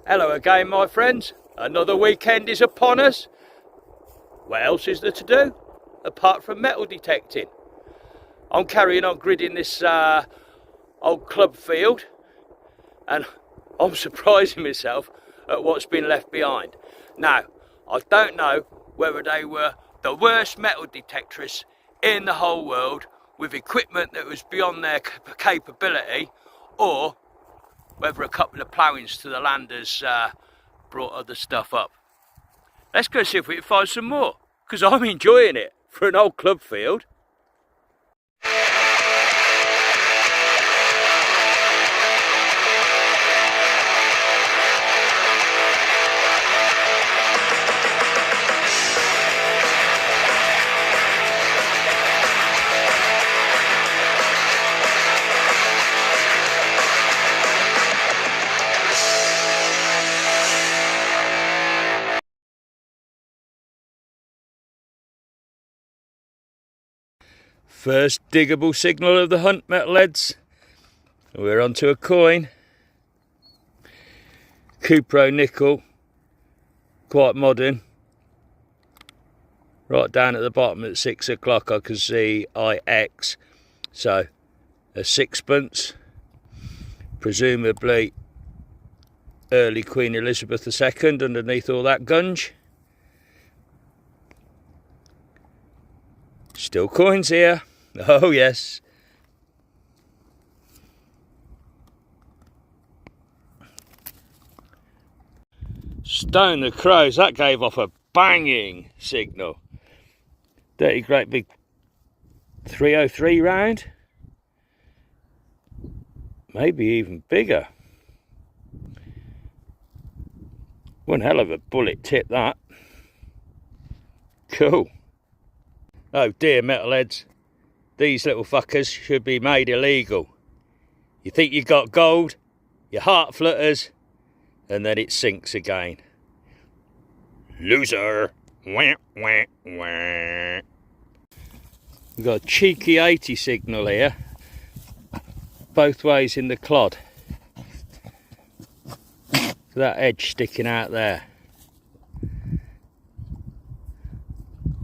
Hello again, my friends. Another weekend is upon us. What else is there to do apart from metal detecting? I'm carrying on gridding this old club field, and I'm surprising myself at what's been left behind. Now, I don't know whether they were the worst metal detectorists in the whole world with equipment that was beyond their capability, or whether a couple of ploughings to the landers brought other stuff up. Let's go see if we can find some more, because I'm enjoying it for an old club field. First diggable signal of the hunt, metalheads. We're onto a coin. Cupro nickel, quite modern. Right down at the bottom at 6 o'clock I can see IX. So a sixpence, presumably early Queen Elizabeth II underneath all that gunge. Still coins here. Oh yes. Stone the crows, that gave off a banging signal. Dirty great big 303 round. Maybe even bigger. One hell of a bullet tip that. Cool. Oh dear, metalheads. These little fuckers should be made illegal. You think you got gold, your heart flutters, and then it sinks again. Loser. Wah, wah, wah. We've got a cheeky 80 signal here, both ways in the clod. That edge sticking out there.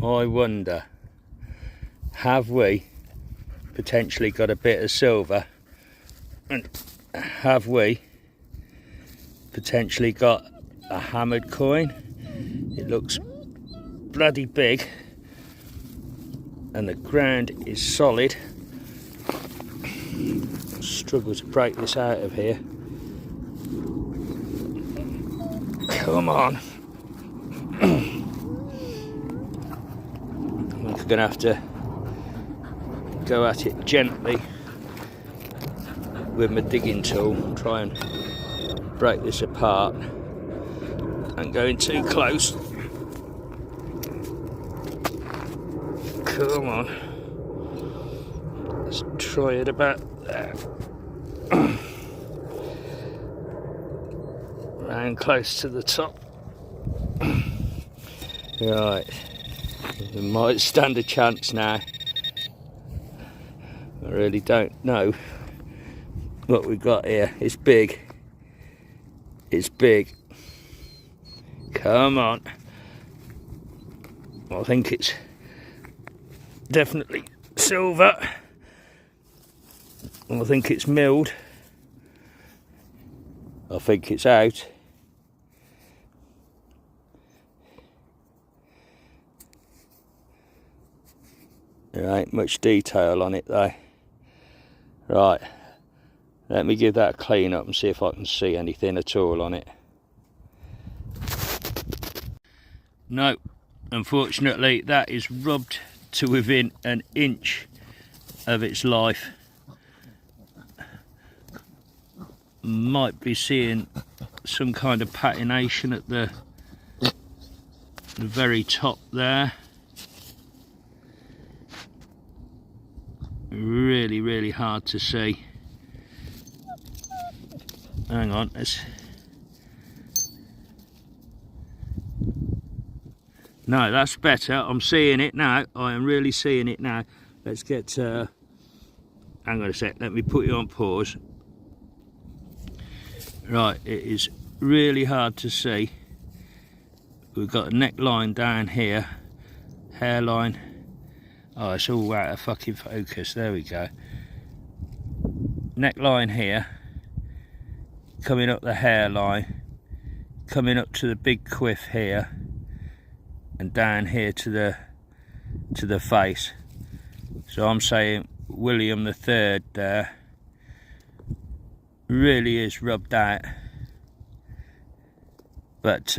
I wonder, have we potentially got a bit of silver, and have we potentially got a hammered coin? It looks bloody big and the ground is solid. Struggle to break this out of here. Come on. I'm gonna have to go at it gently with my digging tool, try and break this apart. And going too close. Come on. Let's try it about there. Round close to the top. Right. We might stand a chance now. I really don't know what we got here. It's big. It's big. Come on. I think it's definitely silver. I think it's milled. I think it's out. There ain't much detail on it though. Right, let me give that a clean up and see if I can see anything at all on it. No, unfortunately that is rubbed to within an inch of its life. Might be seeing some kind of patination at the very top there. Really hard to see. Hang on, no, that's better. I'm seeing it now. I am really seeing it now. Let's get hang on a sec, let me put you on pause. Right, it is really hard to see. We've got a neckline down here, hairline. Oh, it's all out of fucking focus. There we go. Neckline here, coming up the hairline, coming up to the big quiff here, and down here to the face. So I'm saying William III there really is rubbed out, but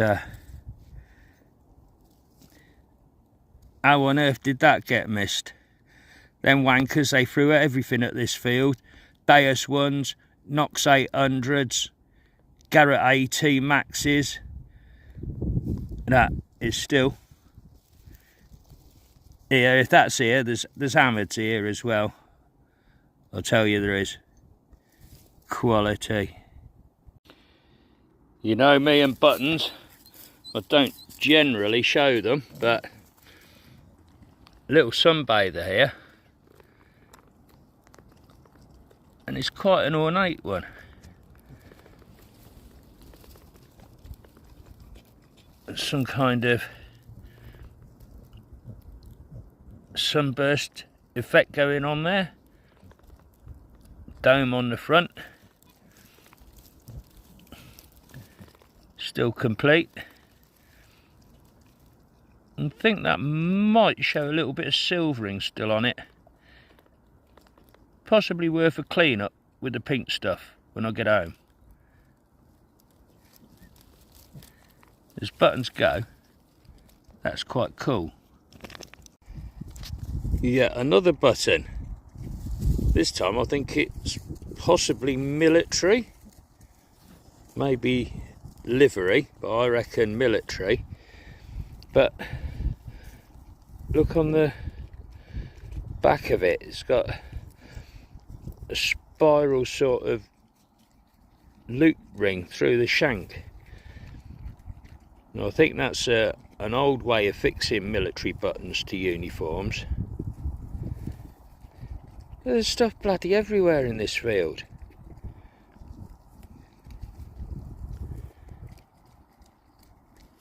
how on earth did that get missed? Them wankers, they threw everything at this field. Deus ones, Knox 800s, Garrett AT Maxes. That is still here. If that's here, there's Hammeds here as well. I'll tell you there is. Quality. You know me and buttons, I don't generally show them, but little sunbather here, and it's quite an ornate one. Some kind of sunburst effect going on there. Dome on the front, still complete. I think that might show a little bit of silvering still on it. Possibly worth a clean up with the pink stuff when I get home. As buttons go, that's quite cool. Yet another button. This time I think it's possibly military, maybe livery, but I reckon military. But look on the back of it, it's got a spiral sort of loop ring through the shank. And I think that's an old way of fixing military buttons to uniforms. There's stuff bloody everywhere in this field.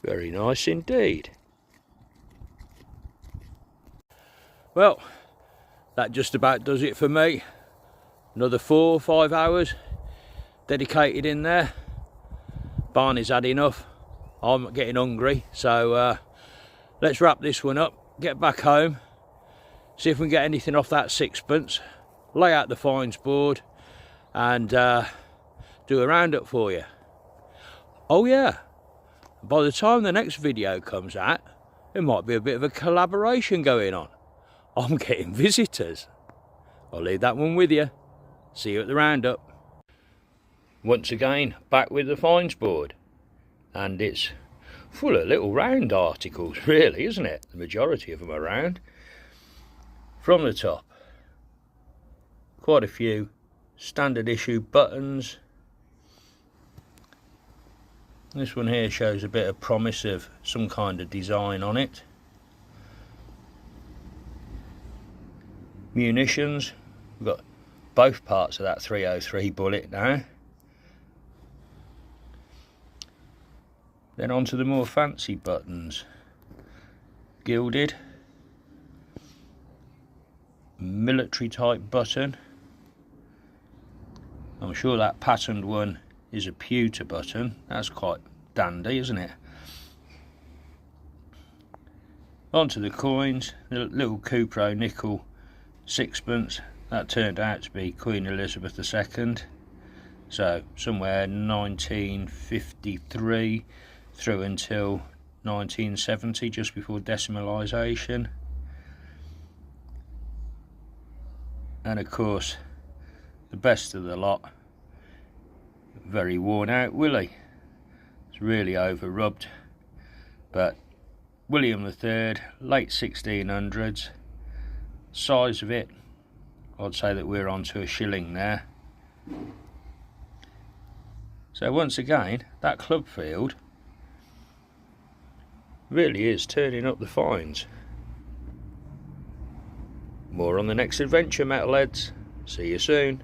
Very nice indeed. Well, that just about does it for me. Another 4 or 5 hours dedicated in there. Barney's had enough. I'm getting hungry, so let's wrap this one up, get back home, see if we can get anything off that sixpence, lay out the fines board, and do a roundup for you. Oh yeah, by the time the next video comes out, there might be a bit of a collaboration going on. I'm getting visitors. I'll leave that one with you. See you at the roundup. Once again, back with the fines board. And it's full of little round articles, really, isn't it? The majority of them are round. From the top, quite a few standard issue buttons. This one here shows a bit of promise of some kind of design on it. Munitions, we've got both parts of that 303 bullet now. Then on to the more fancy buttons. Gilded, military type button. I'm sure that patterned one is a pewter button. That's quite dandy, isn't it? On to the coins, the little Cupro nickel sixpence. That turned out to be Queen Elizabeth II. So somewhere 1953 through until 1970, just before decimalisation. And of course, the best of the lot, very worn out Willy. It's really over rubbed, but William III, late 1600s. Size of it, I'd say that we're onto a shilling there. So once again, that club field really is turning up the fines. More on the next adventure, metalheads. See you soon.